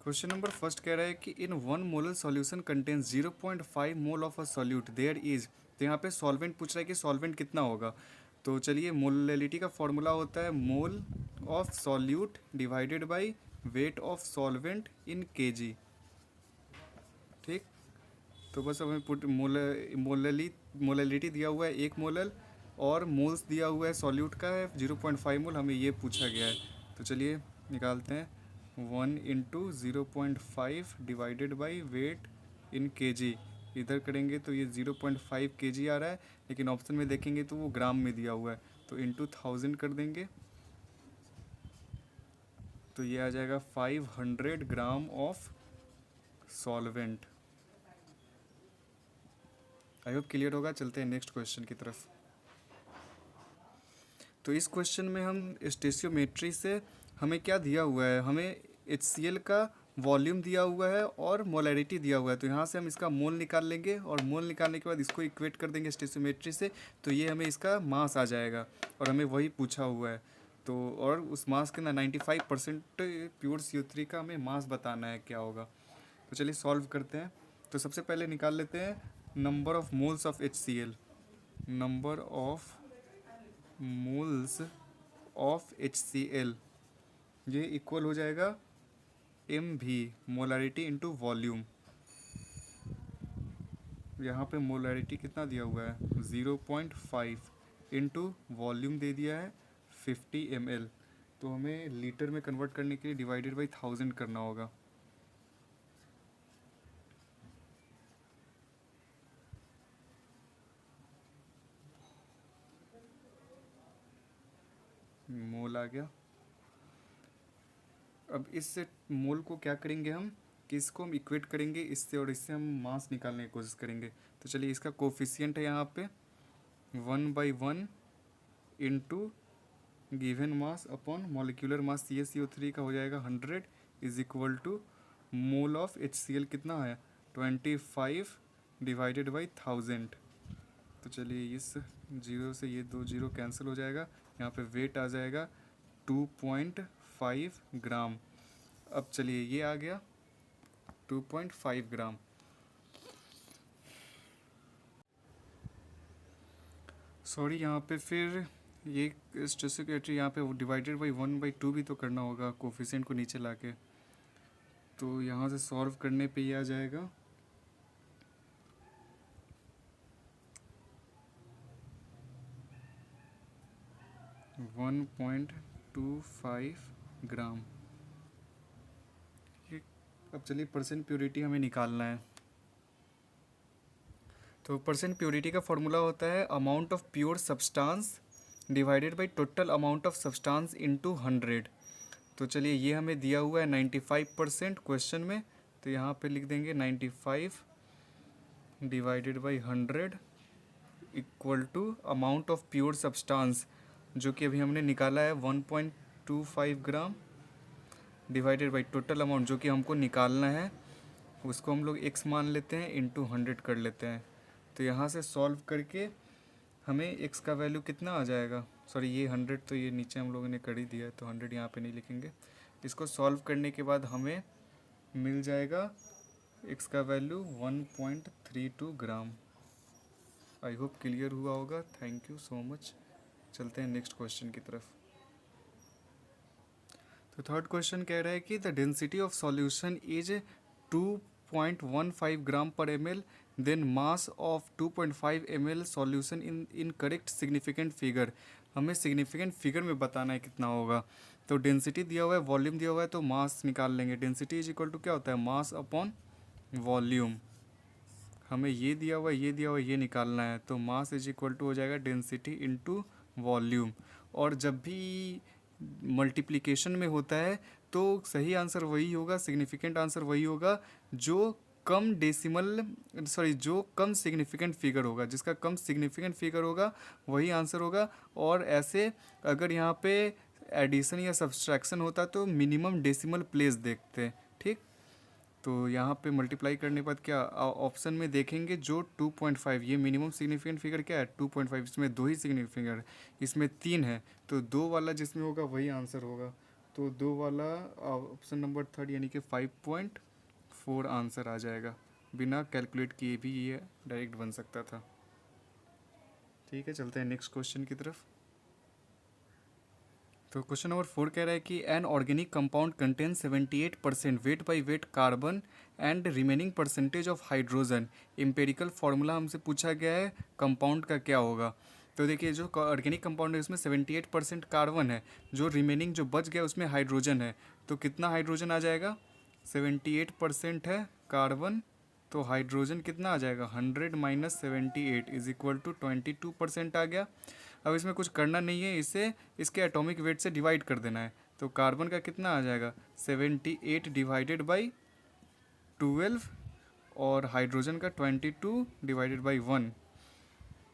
Question number first कह रहा है कि in 1 molar solution contains 0.5 mole of a solute there is, तो यहाँ पे सॉल्वेंट पूछ रहा है कि सॉल्वेंट कितना होगा। तो चलिए, मोलैलिटी का फॉर्मूला होता है mole of solute divided by weight of solvent in KG. ठीक, तो बस हमें पुट मोलैलिटी दिया हुआ है 1 मोलर और मोल्स दिया हुआ है सॉल्यूट का है 0.5 मोल, हमें ये पूछा गया है। तो चलिए निकालते हैं। 1 × 0.5 divided by wait in KG, इधर करेंगे तो ये 0.5 kg आ रहा है, लेकिन ऑप्शन में देखेंगे तो वो ग्राम में दिया हुआ है, तो इंटू 1000 कर देंगे तो ये आ जाएगा 500 gram of solvent. I hope clear होगा। चलते हैं नेक्स्ट क्वेश्चन की तरफ। तो इस क्वेश्चन में हम स्टेशियोमेट्री से हमें क्या दिया हुआ है, हमें HCl का वॉल्यूम दिया हुआ है और मोलैरिटी दिया हुआ है। तो यहाँ से हम इसका मोल निकाल लेंगे और मोल निकालने के बाद इसको इक्वेट कर देंगे स्टेशियोमेट्री से, तो ये हमें इसका मास आ जाएगा और हमें वही पूछा हुआ है। तो और उस मास के ना 95% प्योर CO3 का हमें मास बताना है क्या होगा। तो चलिए सॉल्व करते हैं। तो सबसे पहले निकाल लेते हैं number of moles of HCl। Number of moles of HCl ये इक्वल हो जाएगा MV, मोलारिटी इंटू वॉल्यूम। यहाँ पे मोलारिटी कितना दिया हुआ है 0.5 इंटू वॉल्यूम दे दिया है 50 ml। तो हमें लीटर में कन्वर्ट करने के लिए डिवाइडेड बाई 1000 करना होगा। मोल आ गया। अब इस मोल को क्या करेंगे हम कि इसको हम इक्वेट करेंगे इससे और इससे हम मास निकालने की कोशिश करेंगे। तो चलिए, इसका कोफिशिएंट है यहाँ पे 1/1 into given mass upon molecular mass CaCO3 का हो जाएगा 100 is equal to mole of HCl कितना है 25 डिवाइडेड बाई 1000। तो चलिए, इस जीरो से ये 2 जीरो कैंसिल हो जाएगा, यहाँ पे वेट आ जाएगा 2.5 ग्राम। अब चलिए, ये आ गया 2.5 ग्राम। सॉरी, यहाँ पे फिर ये स्टेशियोमेट्री यहाँ पे डिवाइडेड बाई 1/2 भी तो करना होगा कोफिशिएंट को नीचे लाके। तो यहाँ से सॉल्व करने पे ये आ जाएगा 1.25 ग्राम। ये अब चलिए, परसेंट प्योरिटी हमें निकालना है। तो परसेंट प्योरिटी का फॉर्मूला होता है amount of pure substance divided by total amount of substance into 100। तो चलिए, ये हमें दिया हुआ है 95% क्वेश्चन में, तो यहाँ पे लिख देंगे 95 divided by 100 equal to amount of pure substance जो कि अभी हमने निकाला है 1.25 gram divided by total amount जो कि हमको निकालना है, उसको हम लोग x मान लेते हैं इंटू 100 कर लेते हैं। तो यहाँ से सॉल्व करके हमें x का वैल्यू कितना आ जाएगा, सॉरी ये 100 तो ये नीचे हम लोगों ने कर ही दिया है, तो 100 यहाँ पे नहीं लिखेंगे। इसको सॉल्व करने के बाद हमें मिल जाएगा x का value 1.32 gram. I hope clear हुआ होगा। Thank you so much. चलते हैं नेक्स्ट क्वेश्चन की तरफ। तो थर्ड क्वेश्चन कह रहा है कि the density of solution is 2.15 gram per ml, then mass of 2.5 ml solution in correct significant figure. हमें सिग्निफिकेंट फिगर में बताना है कितना होगा। तो डेंसिटी दिया हुआ है, वॉल्यूम दिया हुआ है, तो मास निकाल लेंगे। डेंसिटी इज इक्वल टू क्या होता है मास अपॉन वॉल्यूम। हमें ये दिया हुआ है, ये दिया हुआ है, ये निकालना है, तो मास इज इक्वल टू हो जाएगा डेंसिटी इंटू वॉल्यूम। और जब भी मल्टीप्लिकेशन में होता है तो सही आंसर वही होगा, सिग्निफिकेंट आंसर वही होगा जो कम जो कम सिग्निफिकेंट फिगर होगा, जिसका कम सिग्निफिकेंट फिगर होगा वही आंसर होगा। और ऐसे अगर यहाँ पे एडिशन या सब्सट्रैक्शन होता तो मिनिमम डेसिमल प्लेस देखते हैं। ठीक, तो यहाँ पे मल्टीप्लाई करने के बाद क्या ऑप्शन में देखेंगे जो 2.5, ये मिनिमम सिग्निफिकेंट फिगर क्या है 2.5, इसमें 2 ही सिग्निफिकेंट है, इसमें 3 है, तो 2 वाला जिसमें होगा वही आंसर होगा। तो 2 वाला ऑप्शन नंबर थर्ड यानी कि 5.4 आंसर आ जाएगा। बिना कैलकुलेट किए भी ये डायरेक्ट बन सकता था। ठीक है, चलते हैं नेक्स्ट क्वेश्चन की तरफ। तो क्वेश्चन नंबर 4 कह रहा है कि an organic compound contain 78% weight by wait carbon and remaining percentage of hydrogen. Empirical formula हमसे पूछा गया है कंपाउंड का क्या होगा। तो देखिए जो ऑर्गेनिक कंपाउंड है उसमें 78% कार्बन है, जो रिमेनिंग जो बच गया उसमें हाइड्रोजन है। तो कितना हाइड्रोजन आ जाएगा? 78% है कार्बन, तो हाइड्रोजन कितना आ जाएगा? 100 माइनस 78 इज इक्वल टू 22% आ गया। अब इसमें कुछ करना नहीं है, इसे इसके एटॉमिक वेट से डिवाइड कर देना है। तो कार्बन का कितना आ जाएगा? 78 डिवाइडेड बाई 12 और हाइड्रोजन का 22 डिवाइडेड बाई 1।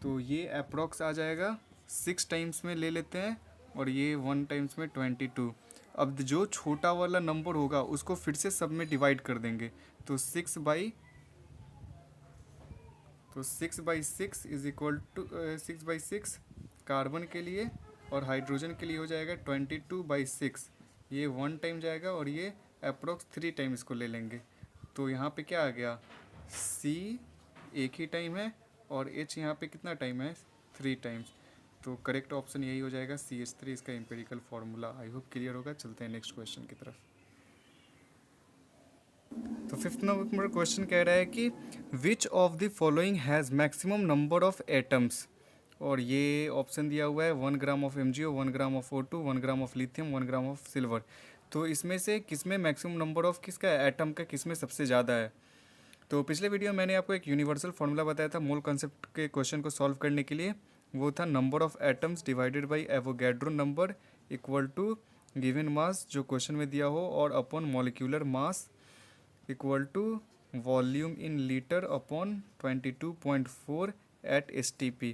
तो ये अप्रॉक्स आ जाएगा 6 टाइम्स में ले लेते हैं और ये 1 टाइम्स में 22। अब जो छोटा वाला नंबर होगा उसको फिर से सब में डिवाइड कर देंगे। तो 6/6 इज इक्वल टू 6/6 कार्बन के लिए, और हाइड्रोजन के लिए हो जाएगा 22/6। ये 1 टाइम जाएगा और ये अप्रोक्स 3 टाइम इसको ले लेंगे। तो यहाँ पे क्या आ गया? C एक ही टाइम है और H यहाँ पे कितना टाइम है? 3 टाइम्स। तो करेक्ट ऑप्शन यही हो जाएगा CH3, इसका empirical formula. I hope clear होगा। चलते हैं नेक्स्ट क्वेश्चन की तरफ। तो 5th नंबर क्वेश्चन कह रहा है कि which of the following has maximum number of atoms. और ये ऑप्शन दिया हुआ है 1 gram of MgO, 1 gram of O2, 1 gram of lithium, 1 gram of silver. तो इसमें से किसमें मैक्सिमम नंबर ऑफ किसका एटम का किसमें सबसे ज़्यादा है? तो पिछले वीडियो में मैंने आपको एक यूनिवर्सल फार्मूला बताया था मोल कॉन्सेप्ट के क्वेश्चन को सॉल्व करने के लिए। वो था number of atoms divided by Avogadro number equal to given mass जो क्वेश्चन में दिया हो और upon molecular mass equal to volume in litre upon 22.4 at STP।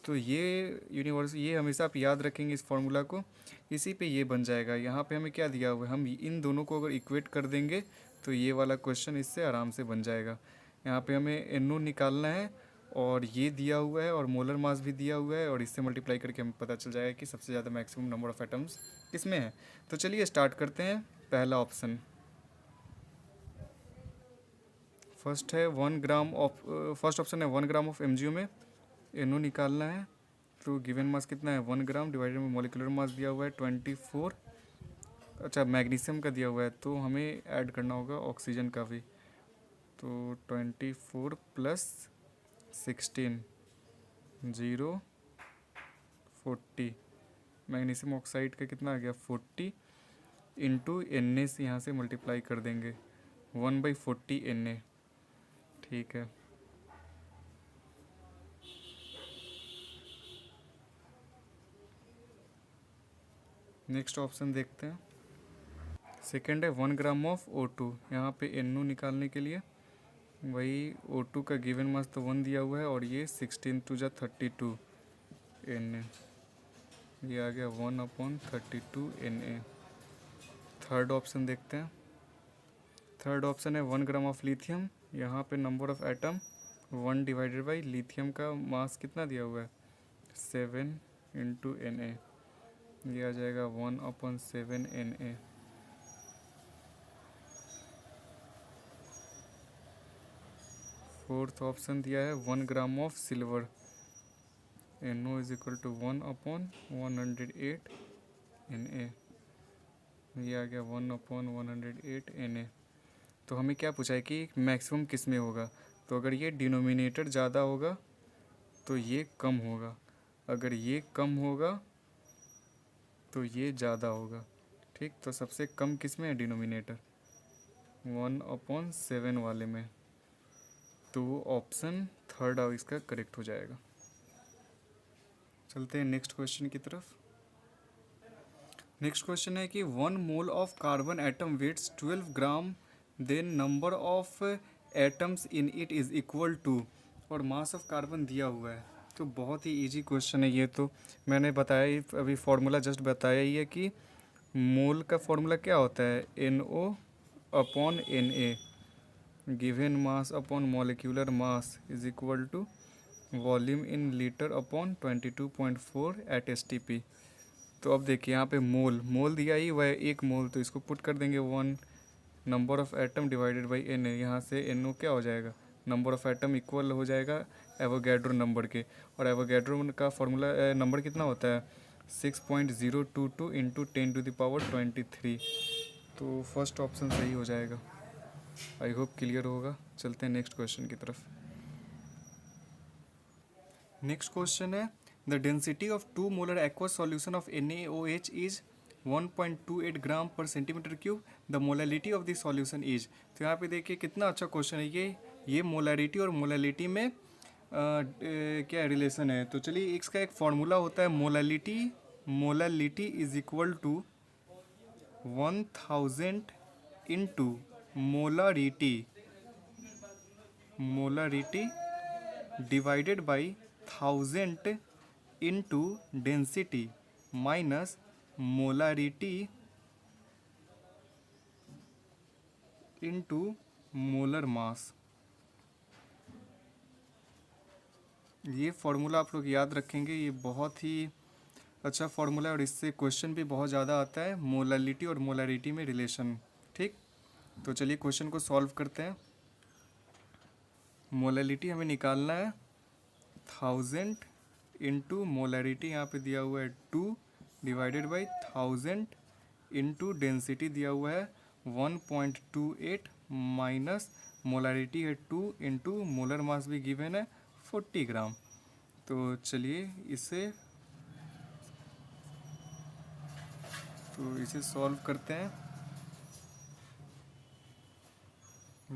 तो ये यूनिवर्स ये हमेशा आप याद रखेंगे इस फार्मूला को, इसी पे ये बन जाएगा। यहाँ पे हमें क्या दिया हुआ है, हम इन दोनों को अगर इक्वेट कर देंगे तो ये वाला क्वेश्चन इससे आराम से बन जाएगा। यहाँ पे हमें NO निकालना है और ये दिया हुआ है और मोलर मास भी दिया हुआ है, और इससे मल्टीप्लाई करके हमें पता चल जाएगा कि सबसे ज़्यादा मैक्सिमम नंबर ऑफ एटम्स किसमें है। तो चलिए स्टार्ट करते हैं। पहला ऑप्शन फर्स्ट है 1 ग्राम ऑफ फर्स्ट ऑप्शन है 1 ग्राम ऑफ MgO में NO निकालना है। तो गिवन मास कितना है? 1 ग्राम डिवाइडेड में मॉलिक्यूलर मास दिया हुआ है 24। अच्छा मैग्नीशियम का दिया हुआ है तो हमें ऐड करना होगा ऑक्सीजन का भी। तो 24 प्लस 16 0 40। मैग्नीशियम ऑक्साइड का कितना आ गया? 40 इंटू Na से यहाँ से मल्टीप्लाई कर देंगे 1/40 Na। ठीक है, नेक्स्ट ऑप्शन देखते हैं। सेकेंड है 1 ग्राम ऑफ O2। यहाँ पे NO निकालने के लिए वही O2 का गिवन मास तो 1 दिया हुआ है और ये 16 टू जा 32 Na। ये आ गया 1/32 Na। थर्ड ऑप्शन देखते हैं। थर्ड ऑप्शन है 1 ग्राम ऑफ लिथियम। यहाँ पे number of atom 1 divided by lithium का मास कितना दिया हुआ है? 7 इंटू Na। ये आ जाएगा 1/7 Na। फोर्थ ऑप्शन दिया है 1 gram of silver. NO is equal to 1/108 Na। ये आ गया 1/108 Na। तो हमें क्या पूछा है कि मैक्सिमम किस में होगा। तो अगर ये डिनोमिनेटर ज़्यादा होगा तो ये कम होगा, अगर ये कम होगा तो ये ज़्यादा होगा। ठीक, तो सबसे कम किस में है? डिनोमिनेटर 1/7 वाले में। तो ऑप्शन थर्ड इसका करेक्ट हो जाएगा। चलते हैं नेक्स्ट क्वेश्चन की तरफ। नेक्स्ट क्वेश्चन है कि 1 mole of carbon atom weights 12 gram, then number of atoms in it is equal to, और मास ऑफ कार्बन दिया हुआ है। तो बहुत ही इजी क्वेश्चन है ये। तो मैंने बताया ही अभी, फार्मूला जस्ट बताया ही है कि मोल का फार्मूला क्या होता है? NO/Na। Given mass upon molecular mass is equal to volume in litre upon 22.4 at STP। तो अब देखिए यहाँ पे मोल मोल दिया ही वह 1 मोल, तो इसको पुट कर देंगे 1 number of atom divided by N. यहाँ से NO क्या हो जाएगा, नंबर ऑफ़ एटम इक्वल हो जाएगा एवोगैड्रो नंबर के। और एवोगैड्रो का फॉर्मूला नंबर कितना होता है 6.022 इंटू 10⁻23। तो फर्स्ट ऑप्शन सही हो जाएगा। आई होप क्लियर होगा। चलते हैं नेक्स्ट क्वेश्चन की तरफ। नेक्स्ट क्वेश्चन है the density of 2 molar aqueous solution of NaOH is 1.28 ग्राम पर centimetre cube. The molality of this solution is. तो यहाँ पे देखिए कितना अच्छा क्वेश्चन है ये मोलैरिटी और मोलैलिटी में क्या रिलेशन है। तो चलिए इसका एक फार्मूला होता है molality is equal to 1000 into molarity divided by 1000 into density minus molarity into molar mass. ये फार्मूला आप लोग याद रखेंगे, ये बहुत ही अच्छा फार्मूला है और इससे क्वेश्चन भी बहुत ज़्यादा आता है, मोलैलिटी और मोलरिटी में रिलेशन। ठीक, तो चलिए क्वेश्चन को सॉल्व करते हैं। मोलैलिटी हमें निकालना है 1000 इंटू मोलरिटी यहाँ पे दिया हुआ है 2 डिवाइडेड बाई 1000 इंटू डेंसिटी दिया हुआ है 1.28 माइनस मोलरिटी है 2 इंटू मोलर मास भी गिवन है 40 ग्राम। तो चलिए इसे सॉल्व करते हैं।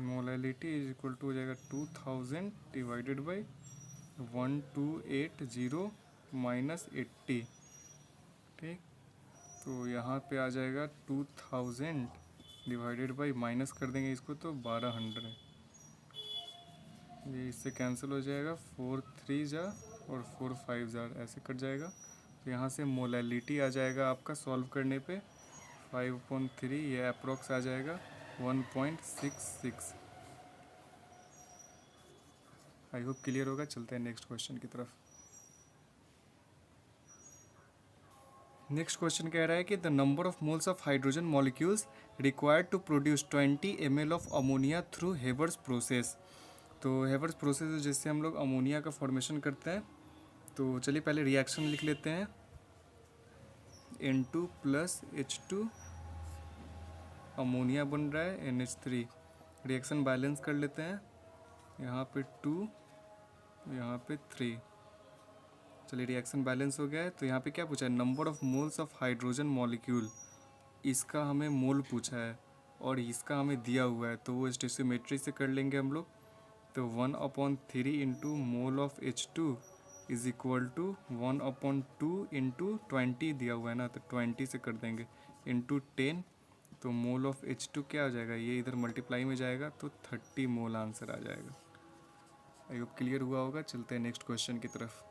मोलैलिटी इज इक्वल टू हो जाएगा 2000 डिवाइडेड बाई 1280 माइनस 80। ठीक, तो यहाँ पे आ जाएगा 2000 डिवाइडेड बाई माइनस कर देंगे इसको तो 1200। ये इससे कैंसिल हो जाएगा 4 3 जा और 4 5 जा ऐसे कट जाएगा। तो यहाँ से मोलैलिटी आ जाएगा आपका सॉल्व करने पे 5/3, ये अप्रोक्स आ जाएगा 1.66। आई होप क्लियर होगा। चलते हैं नेक्स्ट क्वेश्चन की तरफ। नेक्स्ट क्वेश्चन कह रहा है कि the number of moles of hydrogen molecules required to produce 20 ml of ammonia through Haber's process. तो हेवर्स प्रोसेस जिससे हम लोग अमोनिया का फॉर्मेशन करते हैं। तो चलिए पहले रिएक्शन लिख लेते हैं N2 प्लस H2, अमोनिया बन रहा है NH3। रिएक्शन बैलेंस कर लेते हैं, यहाँ पे 2 यहाँ पे 3। चलिए रिएक्शन बैलेंस हो गया है। तो यहाँ पे क्या पूछा है, number of moles of hydrogen molecule, इसका हमें मोल पूछा है और इसका हमें दिया हुआ है, तो वो स्टोइचियोमेट्री से कर लेंगे हम लोग। तो 1/3 into mole of H2 is equal to 1/2 into 20 दिया हुआ है ना, तो 20 से कर देंगे इंटू 10। तो मोल ऑफ H2 क्या हो जाएगा, ये इधर मल्टीप्लाई में जाएगा तो 30 मोल आंसर आ जाएगा। आई होप क्लियर हुआ होगा। चलते हैं नेक्स्ट क्वेश्चन की तरफ।